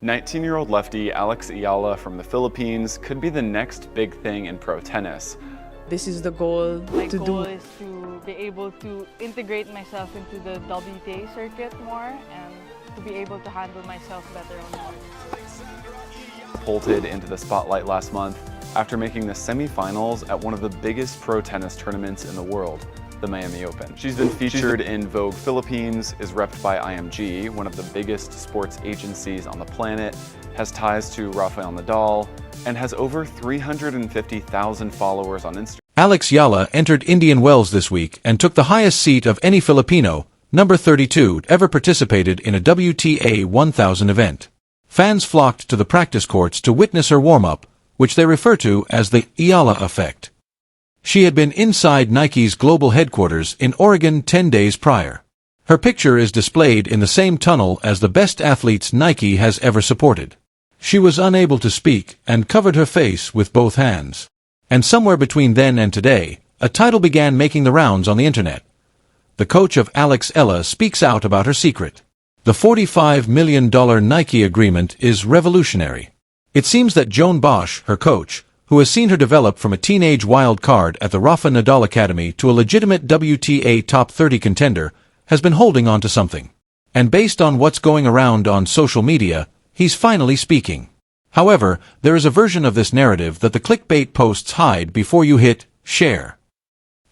19-year-old lefty Alex Eala from the Philippines could be the next big thing in pro tennis. This is the goal My goal is to be able to integrate myself into the WTA circuit more and to be able to handle myself better on court. Bolted into the spotlight last month after making the semifinals at one of the biggest pro tennis tournaments in the world, the Miami Open. She's been featured in Vogue Philippines, is repped by IMG, one of the biggest sports agencies on the planet, has ties to Rafael Nadal, and has over 350,000 followers on Instagram. Alex Eala entered Indian Wells this week and took the highest seat of any Filipino, number 32, ever participated in a WTA 1000 event. Fans flocked to the practice courts to witness her warm-up, which they refer to as the Eala effect. She had been inside Nike's global headquarters in Oregon 10 days prior. Her picture is displayed in the same tunnel as the best athletes Nike has ever supported. She was unable to speak and covered her face with both hands. And somewhere between then and today, a title began making the rounds on the internet. The coach of Alex Eala speaks out about her secret. The $45 million Nike agreement is revolutionary. It seems that Joan Bosch, her coach, who has seen her develop from a teenage wild card at the Rafa Nadal Academy to a legitimate WTA top 30 contender, has been holding on to something. And based on what's going around on social media, he's finally speaking. However, there is a version of this narrative that the clickbait posts hide before you hit share.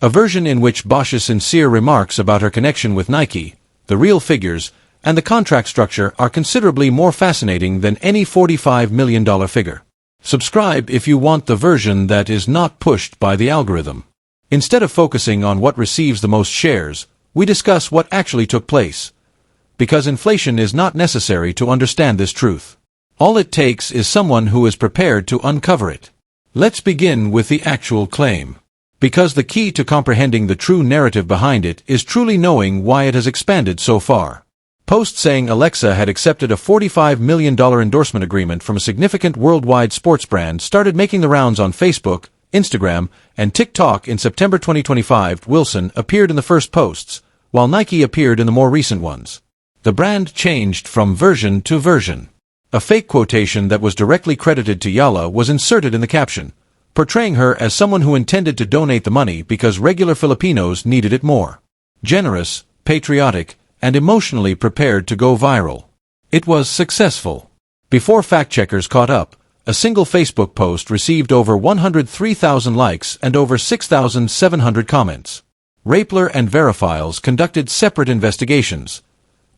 A version in which Bosch's sincere remarks about her connection with Nike, the real figures, and the contract structure are considerably more fascinating than any $45 million figure. Subscribe if you want the version that is not pushed by the algorithm. Instead of focusing on what receives the most shares, we discuss what actually took place. Because inflation is not necessary to understand this truth. All it takes is someone who is prepared to uncover it. Let's begin with the actual claim. Because the key to comprehending the true narrative behind it is truly knowing why it has expanded so far. Posts saying Alexa had accepted a $45 million endorsement agreement from a significant worldwide sports brand started making the rounds on Facebook, Instagram, and TikTok in September 2025. Wilson appeared in the first posts, while Nike appeared in the more recent ones. The brand changed from version to version. A fake quotation that was directly credited to Eala was inserted in the caption, portraying her as someone who intended to donate the money because regular Filipinos needed it more. Generous, patriotic, and emotionally prepared to go viral. It was successful. Before fact-checkers caught up, a single Facebook post received over 103,000 likes and over 6,700 comments. Rappler and Verifiles conducted separate investigations.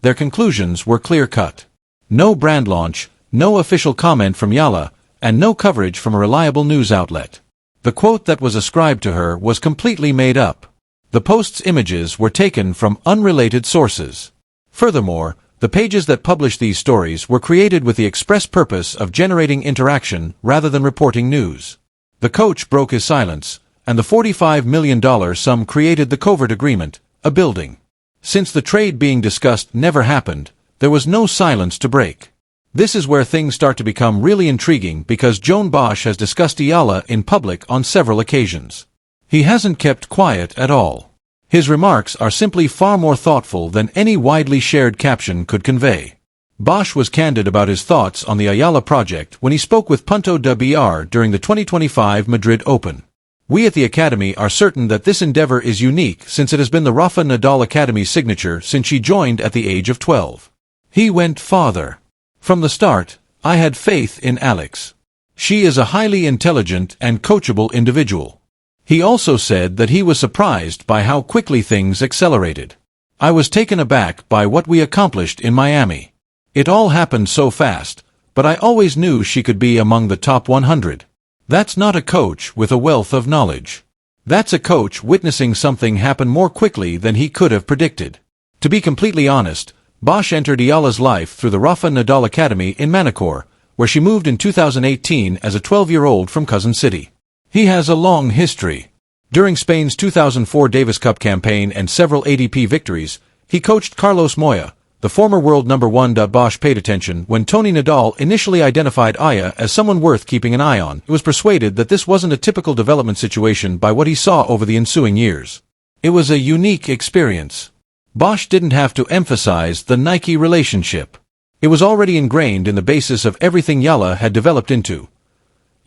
Their conclusions were clear-cut. No brand launch, no official comment from Eala, and no coverage from a reliable news outlet. The quote that was ascribed to her was completely made up. The post's images were taken from unrelated sources. Furthermore, the pages that published these stories were created with the express purpose of generating interaction rather than reporting news. The coach broke his silence, and the $45 million sum created the covert agreement, a building. Since the trade being discussed never happened, there was no silence to break. This is where things start to become really intriguing because Joan Bosch has discussed Eala in public on several occasions. He hasn't kept quiet at all. His remarks are simply far more thoughtful than any widely shared caption could convey. Bosch was candid about his thoughts on the Eala project when he spoke with Punto de BR during the 2025 Madrid Open. We at the Academy are certain that this endeavor is unique since it has been the Rafa Nadal Academy's signature since she joined at the age of 12. He went farther. From the start, I had faith in Alex. She is a highly intelligent and coachable individual. He also said that he was surprised by how quickly things accelerated. I was taken aback by what we accomplished in Miami. It all happened so fast, but I always knew she could be among the top 100. That's not a coach with a wealth of knowledge. That's a coach witnessing something happen more quickly than he could have predicted. To be completely honest, Bosch entered Eala's life through the Rafa Nadal Academy in Manacor, where she moved in 2018 as a 12-year-old from Quezon City. He has a long history. During Spain's 2004 Davis Cup campaign and several ADP victories, he coached Carlos Moya, the former world number 1. Bosch paid attention when Tony Nadal initially identified Aya as someone worth keeping an eye on. He was persuaded that this wasn't a typical development situation by what he saw over the ensuing years. It was a unique experience. Bosch didn't have to emphasize the Nike relationship. It was already ingrained in the basis of everything Eala had developed into.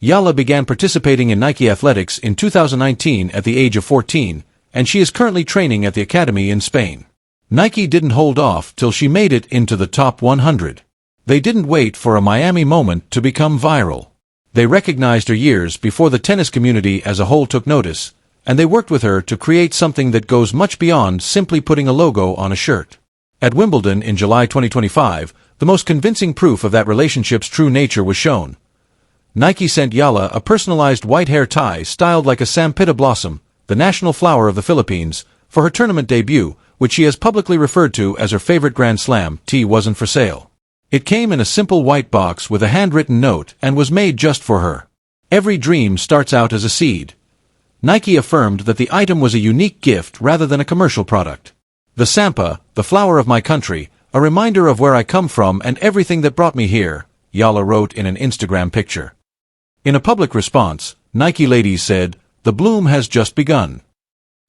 Eala began participating in Nike athletics in 2019 at the age of 14, and she is currently training at the academy in Spain. Nike didn't hold off till she made it into the top 100. They didn't wait for a Miami moment to become viral. They recognized her years before the tennis community as a whole took notice, and they worked with her to create something that goes much beyond simply putting a logo on a shirt. At Wimbledon in July 2025, the most convincing proof of that relationship's true nature was shown. Nike sent Eala a personalized white hair tie styled like a sampita blossom, the national flower of the Philippines, for her tournament debut, which she has publicly referred to as her favorite Grand Slam. Tea wasn't for sale. It came in a simple white box with a handwritten note and was made just for her. Every dream starts out as a seed. Nike affirmed that the item was a unique gift rather than a commercial product. The Sampa, the flower of my country, a reminder of where I come from and everything that brought me here, Eala wrote in an Instagram picture. In a public response, Nike ladies said, "The bloom has just begun."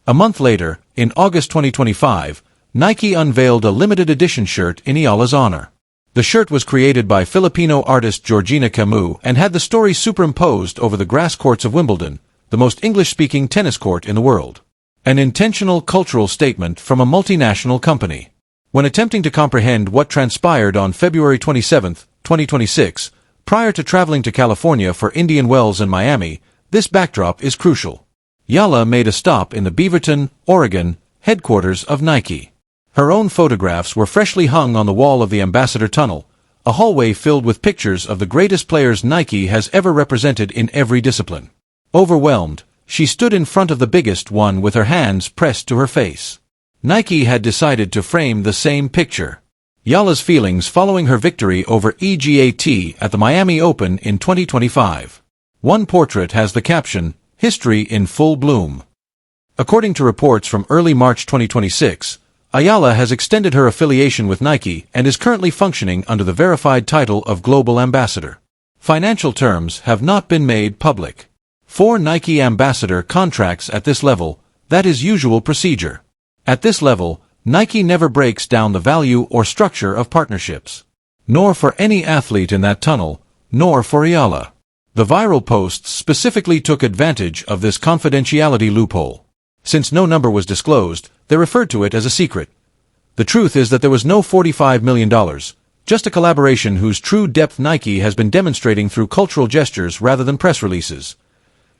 A month later, in August 2025, Nike unveiled a limited edition shirt in Eala's honor. The shirt was created by Filipino artist Georgina Camus and had the story superimposed over the grass courts of Wimbledon, the most English-speaking tennis court in the world. An intentional cultural statement from a multinational company. When attempting to comprehend what transpired on February 27, 2026, prior to traveling to California for Indian Wells and Miami, this backdrop is crucial. Eala made a stop in the Beaverton, Oregon, headquarters of Nike. Her own photographs were freshly hung on the wall of the Ambassador Tunnel, a hallway filled with pictures of the greatest players Nike has ever represented in every discipline. Overwhelmed, she stood in front of the biggest one with her hands pressed to her face. Nike had decided to frame the same picture. Eala's feelings following her victory over EGAT at the Miami Open in 2025. One portrait has the caption, "History in full bloom." According to reports from early March 2026, Eala has extended her affiliation with Nike and is currently functioning under the verified title of Global Ambassador. Financial terms have not been made public. For Nike ambassador contracts at this level, that is usual procedure. At this level, Nike never breaks down the value or structure of partnerships. Nor for any athlete in that tunnel, nor for Eala. The viral posts specifically took advantage of this confidentiality loophole. Since no number was disclosed, they referred to it as a secret. The truth is that there was no $45 million, just a collaboration whose true depth Nike has been demonstrating through cultural gestures rather than press releases.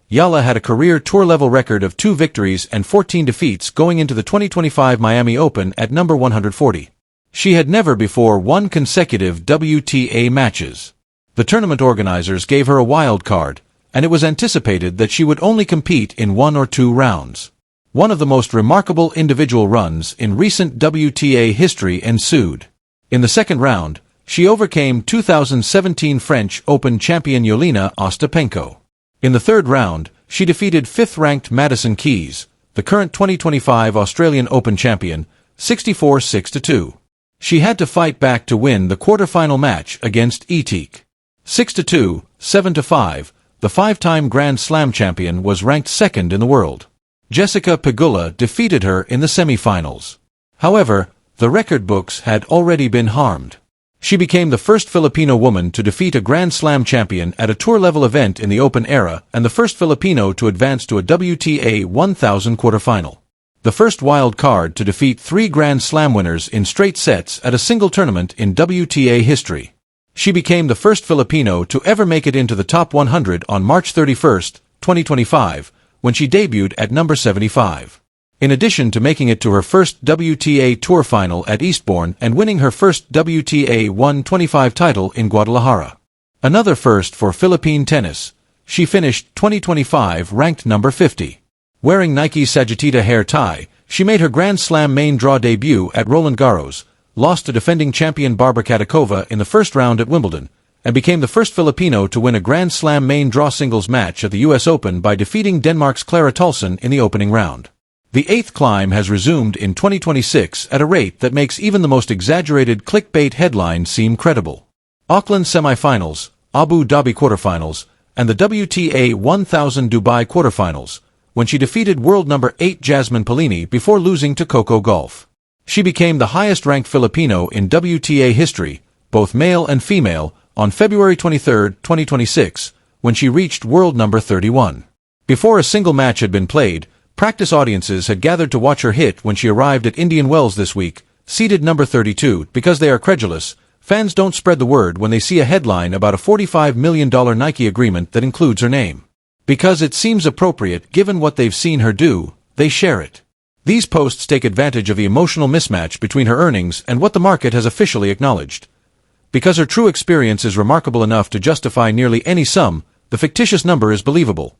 Eala had a career tour-level record of 2 victories and 14 defeats going into the 2025 Miami Open at number 140. She had never before won consecutive WTA matches. The tournament organizers gave her a wild card, and it was anticipated that she would only compete in 1 or 2 rounds. One of the most remarkable individual runs in recent WTA history ensued. In the second round, she overcame 2017 French Open champion Yelena Ostapenko. In the third round, she defeated 5th-ranked Madison Keys, the current 2025 Australian Open champion, 64-6-2. She had to fight back to win the quarter-final match against Etik. 6-2, 7-5, the 5-time Grand Slam champion was ranked second in the world. Jessica Pegula defeated her in the semi-finals. However, the record books had already been harmed. She became the first Filipino woman to defeat a Grand Slam champion at a tour-level event in the Open era and the first Filipino to advance to a WTA 1000 quarterfinal. The first wild card to defeat 3 Grand Slam winners in straight sets at a single tournament in WTA history. She became the first Filipino to ever make it into the top 100 on March 31, 2025, when she debuted at number 75. In addition to making it to her first WTA Tour final at Eastbourne and winning her first WTA 125 title in Guadalajara. Another first for Philippine tennis, she finished 2025 ranked number 50. Wearing Nike's Sagittita hair tie, she made her Grand Slam main draw debut at Roland Garros, lost to defending champion Barbara Katakova in the first round at Wimbledon, and became the first Filipino to win a Grand Slam main draw singles match at the US Open by defeating Denmark's Clara Tolson in the opening round. The 8th climb has resumed in 2026 at a rate that makes even the most exaggerated clickbait headlines seem credible. Auckland semifinals, Abu Dhabi quarterfinals, and the WTA 1000 Dubai quarterfinals, when she defeated world number 8 Jasmine Paolini before losing to Coco Gauff. She became the highest-ranked Filipino in WTA history, both male and female, on February 23, 2026, when she reached world number 31. Before a single match had been played, practice audiences had gathered to watch her hit when she arrived at Indian Wells this week, seated number 32. Because they are credulous, fans don't spread the word when they see a headline about a $45 million Nike agreement that includes her name. Because it seems appropriate given what they've seen her do, they share it. These posts take advantage of the emotional mismatch between her earnings and what the market has officially acknowledged. Because her true experience is remarkable enough to justify nearly any sum, the fictitious number is believable.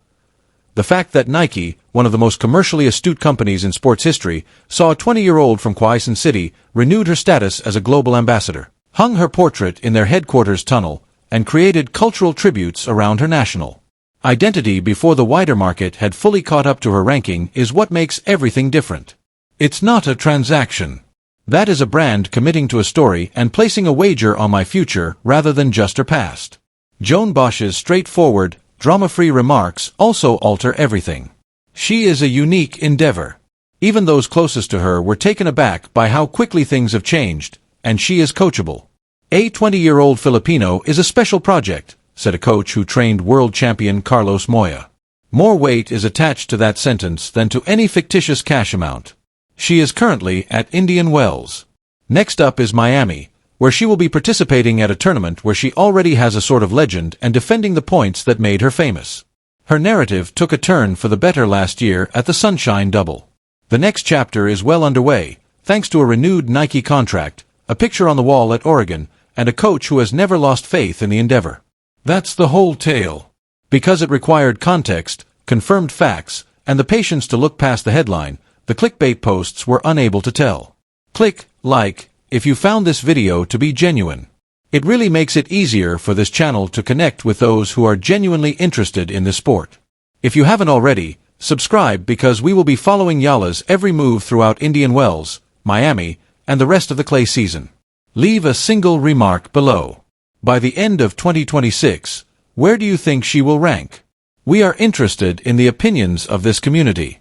The fact that Nike, one of the most commercially astute companies in sports history, saw a 20-year-old from Quezon City, renewed her status as a global ambassador, hung her portrait in their headquarters tunnel, and created cultural tributes around her national identity before the wider market had fully caught up to her ranking is what makes everything different. It's not a transaction. That is a brand committing to a story and placing a wager on my future rather than just her past. Joan Bosch's straightforward, drama-free remarks also alter everything. She is a unique endeavor. Even those closest to her were taken aback by how quickly things have changed, and she is coachable. A 20-year-old Filipino is a special project, said a coach who trained world champion Carlos Moya. More weight is attached to that sentence than to any fictitious cash amount. She is currently at Indian Wells. Next up is Miami, where she will be participating at a tournament where she already has a sort of legend and defending the points that made her famous. Her narrative took a turn for the better last year at the Sunshine Double. The next chapter is well underway, thanks to a renewed Nike contract, a picture on the wall at Oregon, and a coach who has never lost faith in the endeavor. That's the whole tale. Because it required context, confirmed facts, and the patience to look past the headline, the clickbait posts were unable to tell. Click like if you found this video to be genuine. It really makes it easier for this channel to connect with those who are genuinely interested in this sport. If you haven't already, subscribe because we will be following Eala's every move throughout Indian Wells, Miami, and the rest of the clay season. Leave a single remark below. By the end of 2026, where do you think she will rank? We are interested in the opinions of this community.